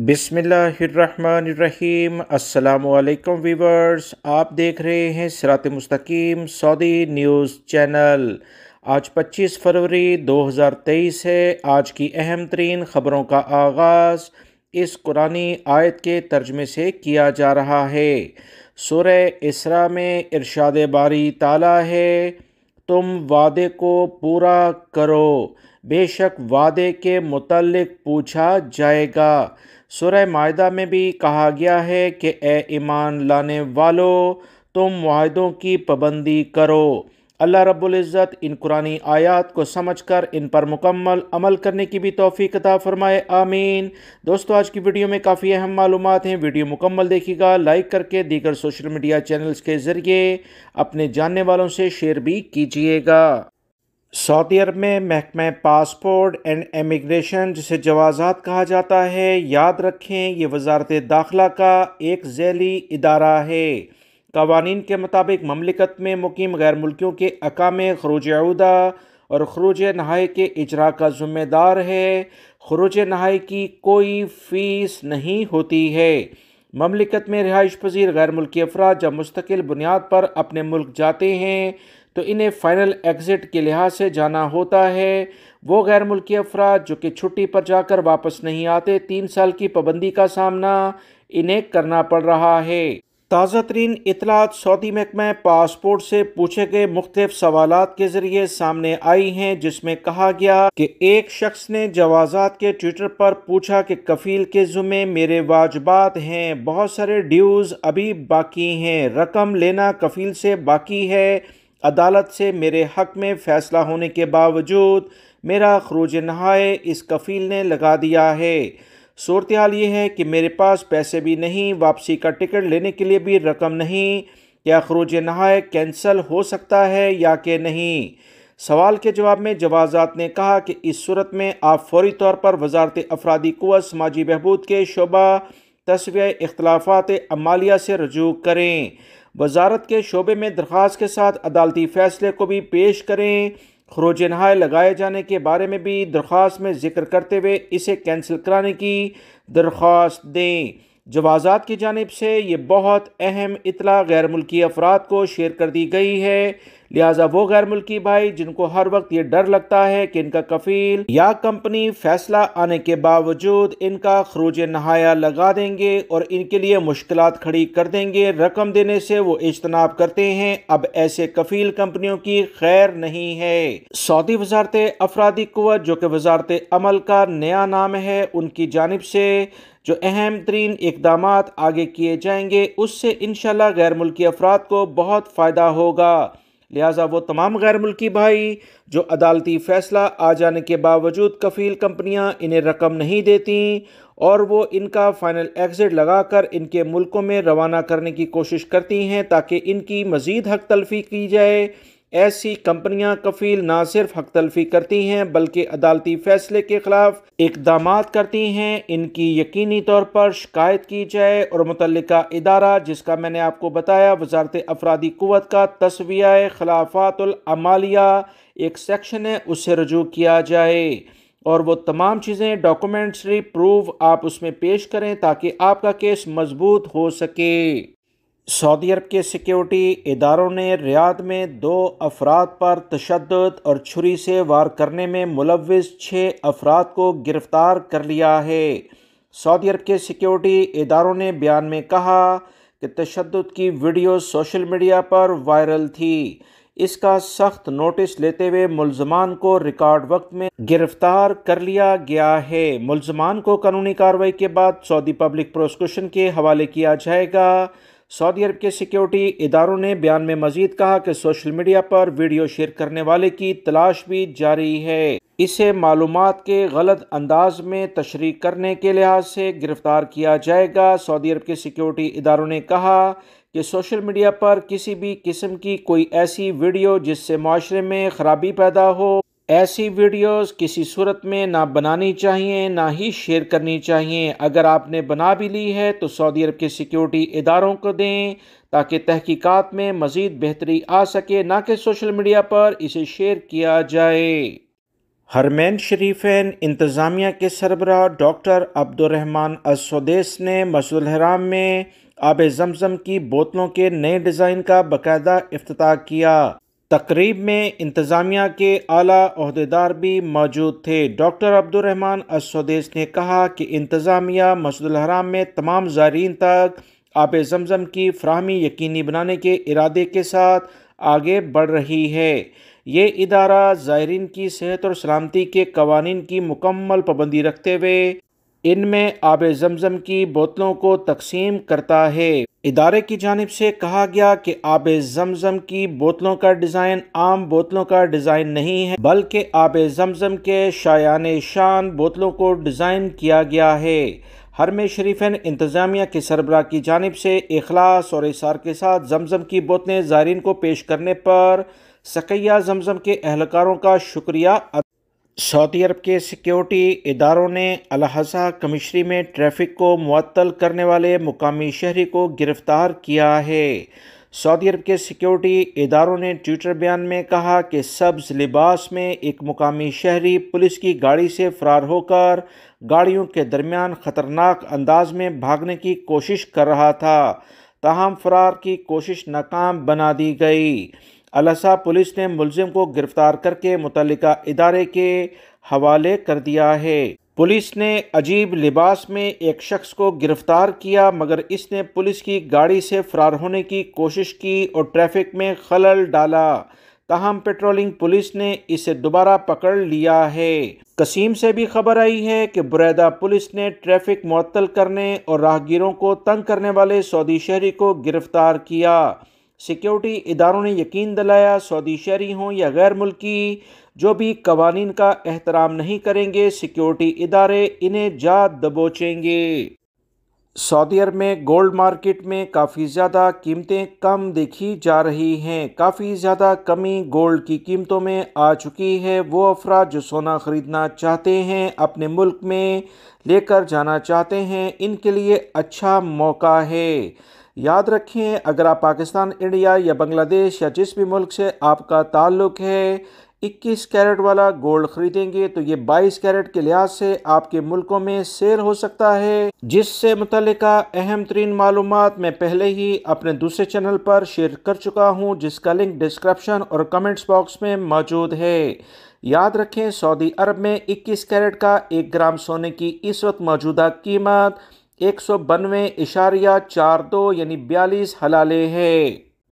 بسم اللہ الرحمن الرحیم۔ السلام علیکم ویورز، آپ دیکھ رہے ہیں صراط مستقیم سعودی نیوز چینل۔ آج 25 فروری 2023 ہے۔ آج کی اہم ترین خبروں کا آغاز اس قرآنی آیت کے ترجمے سے کیا جا رہا ہے۔ سورہ اسراء میں ارشاد باری تعالیٰ ہے، تم وعدے کو پورا کرو، بے شک وعدے کے متعلق پوچھا جائے گا۔ سورہ مائدہ میں بھی کہا گیا ہے کہ اے ایمان لانے والو، تم معاہدوں کی پابندی کرو۔ اللہ رب العزت ان قرآنی آیات کو سمجھ کر ان پر مکمل عمل کرنے کی بھی توفیق عطا فرمائے، آمین۔ دوستو، آج کی ویڈیو میں کافی اہم معلومات ہیں، ویڈیو مکمل دیکھیے گا، لائک کر کے دیگر سوشل میڈیا چینلز کے ذریعے اپنے جاننے والوں سے شیئر بھی کیجیے گا۔ سعودی عرب میں محکمہ پاسپورٹ اینڈ امیگریشن، جسے جوازات کہا جاتا ہے، یاد رکھیں یہ وزارت داخلہ کا ایک ذیلی ادارہ ہے۔ قوانین کے مطابق مملکت میں مقیم غیر ملکیوں کے اقامے خروج عودہ اور خروج نہائی کے اجراء کا ذمہ دار ہے۔ خروج نہائی کی کوئی فیس نہیں ہوتی ہے۔ مملکت میں رہائش پذیر غیر ملکی افراد جب مستقل بنیاد پر اپنے ملک جاتے ہیں تو انہیں فائنل ایگزٹ کے لحاظ سے جانا ہوتا ہے۔ وہ غیر ملکی افراد جو کہ چھٹی پر جا کر واپس نہیں آتے، 3 سال کی پابندی کا سامنا انہیں کرنا پڑ رہا ہے۔ تازہ ترین اطلاعات سعودی محکمہ پاسپورٹ سے پوچھے گئے مختلف سوالات کے ذریعے سامنے آئی ہیں، جس میں کہا گیا کہ ایک شخص نے جوازات کے ٹویٹر پر پوچھا کہ کفیل کے ذمے میرے واجبات ہیں، بہت سارے ڈیوز ابھی باقی ہیں، رقم لینا کفیل سے باقی ہے، عدالت سے میرے حق میں فیصلہ ہونے کے باوجود میرا خروج نہائی اس کفیل نے لگا دیا ہے۔ صورتحال یہ ہے کہ میرے پاس پیسے بھی نہیں، واپسی کا ٹکٹ لینے کے لیے بھی رقم نہیں، کیا خروج نہائی کینسل ہو سکتا ہے یا کہ نہیں؟ سوال کے جواب میں جوازات نے کہا کہ اس صورت میں آپ فوری طور پر وزارت افرادی قوت سماجی بہبود کے شعبہ تسویہ اختلافات عمالیہ سے رجوع کریں۔ وزارت کے شعبے میں درخواست کے ساتھ عدالتی فیصلے کو بھی پیش کریں۔ خروج نہائی لگائے جانے کے بارے میں بھی درخواست میں ذکر کرتے ہوئے اسے کینسل کرانے کی درخواست دیں۔ جوازات کی جانب سے یہ بہت اہم اطلاع غیر ملکی افراد کو شیئر کر دی گئی ہے، لہٰذا وہ غیر ملکی بھائی جن کو ہر وقت یہ ڈر لگتا ہے کہ ان کا کفیل یا کمپنی فیصلہ آنے کے باوجود ان کا خروج نہائی لگا دیں گے اور ان کے لیے مشکلات کھڑی کر دیں گے، رقم دینے سے وہ اجتناب کرتے ہیں، اب ایسے کفیل کمپنیوں کی خیر نہیں ہے۔ سعودی وزارت افرادی قوت، جو کہ وزارت عمل کا نیا نام ہے، ان کی جانب سے جو اہم ترین اقدامات آگے کیے جائیں گے، اس سے انشاءاللہ غیر ملکی افراد کو بہت فائدہ ہوگا۔ لہٰذا وہ تمام غیر ملکی بھائی جو عدالتی فیصلہ آ جانے کے باوجود کفیل کمپنیاں انہیں رقم نہیں دیتی اور وہ ان کا فائنل ایگزٹ لگا کر ان کے ملکوں میں روانہ کرنے کی کوشش کرتی ہیں تاکہ ان کی مزید حق تلفی کی جائے، ایسی کمپنیاں کفیل نہ صرف حق تلفی کرتی ہیں بلکہ عدالتی فیصلے کے خلاف اقدامات کرتی ہیں، ان کی یقینی طور پر شکایت کی جائے اور متعلقہ ادارہ، جس کا میں نے آپ کو بتایا وزارت افرادی قوت کا تسویہ خلافات العمالیہ ایک سیکشن ہے، اس سے رجوع کیا جائے اور وہ تمام چیزیں ڈاکومنٹری پروف آپ اس میں پیش کریں تاکہ آپ کا کیس مضبوط ہو سکے۔ سعودی عرب کے سیکیورٹی اداروں نے ریاض میں 2 افراد پر تشدد اور چھری سے وار کرنے میں ملوث 6 افراد کو گرفتار کر لیا ہے۔ سعودی عرب کے سیکیورٹی اداروں نے بیان میں کہا کہ تشدد کی ویڈیو سوشل میڈیا پر وائرل تھی، اس کا سخت نوٹس لیتے ہوئے ملزمان کو ریکارڈ وقت میں گرفتار کر لیا گیا ہے۔ ملزمان کو قانونی کارروائی کے بعد سعودی پبلک پروسیکیوشن کے حوالے کیا جائے گا۔ سعودی عرب کے سیکیورٹی اداروں نے بیان میں مزید کہا کہ سوشل میڈیا پر ویڈیو شیئر کرنے والے کی تلاش بھی جاری ہے، اسے معلومات کے غلط انداز میں تشریح کرنے کے لحاظ سے گرفتار کیا جائے گا۔ سعودی عرب کے سیکیورٹی اداروں نے کہا کہ سوشل میڈیا پر کسی بھی قسم کی کوئی ایسی ویڈیو جس سے معاشرے میں خرابی پیدا ہو، ایسی ویڈیوز کسی صورت میں نہ بنانی چاہیے نہ ہی شیئر کرنی چاہیے۔ اگر آپ نے بنا بھی لی ہے تو سعودی عرب کے سیکیورٹی اداروں کو دیں تاکہ تحقیقات میں مزید بہتری آ سکے، نہ کہ سوشل میڈیا پر اسے شیئر کیا جائے۔ حرمین شریفین انتظامیہ کے سربراہ ڈاکٹر عبدالرحمن السدیس نے مسجد الحرام میں آب زمزم کی بوتلوں کے نئے ڈیزائن کا باقاعدہ افتتاح کیا۔ تقریب میں انتظامیہ کے اعلیٰ عہدیدار بھی موجود تھے۔ ڈاکٹر عبدالرحمن السدیس نے کہا کہ انتظامیہ مسجد الحرام میں تمام زائرین تک آب زمزم کی فراہمی یقینی بنانے کے ارادے کے ساتھ آگے بڑھ رہی ہے۔ یہ ادارہ زائرین کی صحت اور سلامتی کے قوانین کی مکمل پابندی رکھتے ہوئے ان میں آب زمزم کی بوتلوں کو تقسیم کرتا ہے۔ ادارے کی جانب سے کہا گیا کہ آب زمزم کی بوتلوں کا ڈیزائن عام بوتلوں کا ڈیزائن نہیں ہے، بلکہ آب زمزم کے شایان شان بوتلوں کو ڈیزائن کیا گیا ہے۔ حرم شریفین انتظامیہ کے سربراہ کی جانب سے اخلاص اور اصرار کے ساتھ زمزم کی بوتلیں زائرین کو پیش کرنے پر سقیہ زمزم کے اہلکاروں کا شکریہ ادا۔ سعودی عرب کے سیکیورٹی اداروں نے الحصہ کمشنری میں ٹریفک کو معطل کرنے والے مقامی شہری کو گرفتار کیا ہے۔ سعودی عرب کے سیکیورٹی اداروں نے ٹویٹر بیان میں کہا کہ سبز لباس میں ایک مقامی شہری پولیس کی گاڑی سے فرار ہو کر گاڑیوں کے درمیان خطرناک انداز میں بھاگنے کی کوشش کر رہا تھا، تاہم فرار کی کوشش ناکام بنا دی گئی۔ الحصہ پولیس نے ملزم کو گرفتار کر کے متعلقہ ادارے کے حوالے کر دیا ہے۔ پولیس نے عجیب لباس میں ایک شخص کو گرفتار کیا، مگر اس نے پولیس کی گاڑی سے فرار ہونے کی کوشش کی اور ٹریفک میں خلل ڈالا، تاہم پیٹرولنگ پولیس نے اسے دوبارہ پکڑ لیا ہے۔ قصیم سے بھی خبر آئی ہے کہ بریدہ پولیس نے ٹریفک معطل کرنے اور راہگیروں کو تنگ کرنے والے سعودی شہری کو گرفتار کیا۔ سیکیورٹی اداروں نے یقین دلایا سعودی شہری ہوں یا غیر ملکی جو بھی قوانین کا احترام نہیں کریں گے، سیکیورٹی ادارے انہیں جا دبوچیں گے۔ سعودی عرب میں گولڈ مارکیٹ میں کافی زیادہ قیمتیں کم دیکھی جا رہی ہیں۔ کافی زیادہ کمی گولڈ کی قیمتوں میں آ چکی ہے۔ وہ افراد جو سونا خریدنا چاہتے ہیں، اپنے ملک میں لے کر جانا چاہتے ہیں، ان کے لیے اچھا موقع ہے۔ یاد رکھیں، اگر آپ پاکستان، انڈیا یا بنگلہ دیش یا جس بھی ملک سے آپ کا تعلق ہے 21 کیرٹ والا گولڈ خریدیں گے تو یہ 22 کیرٹ کے لحاظ سے آپ کے ملکوں میں سیل ہو سکتا ہے، جس سے متعلقہ اہم ترین معلومات میں پہلے ہی اپنے دوسرے چینل پر شیئر کر چکا ہوں، جس کا لنک ڈسکرپشن اور کمنٹس باکس میں موجود ہے۔ یاد رکھیں، سعودی عرب میں 21 کیرٹ کا 1 گرام سونے کی اس وقت موجودہ قیمت 192.42 یعنی 42 حلالے ہے۔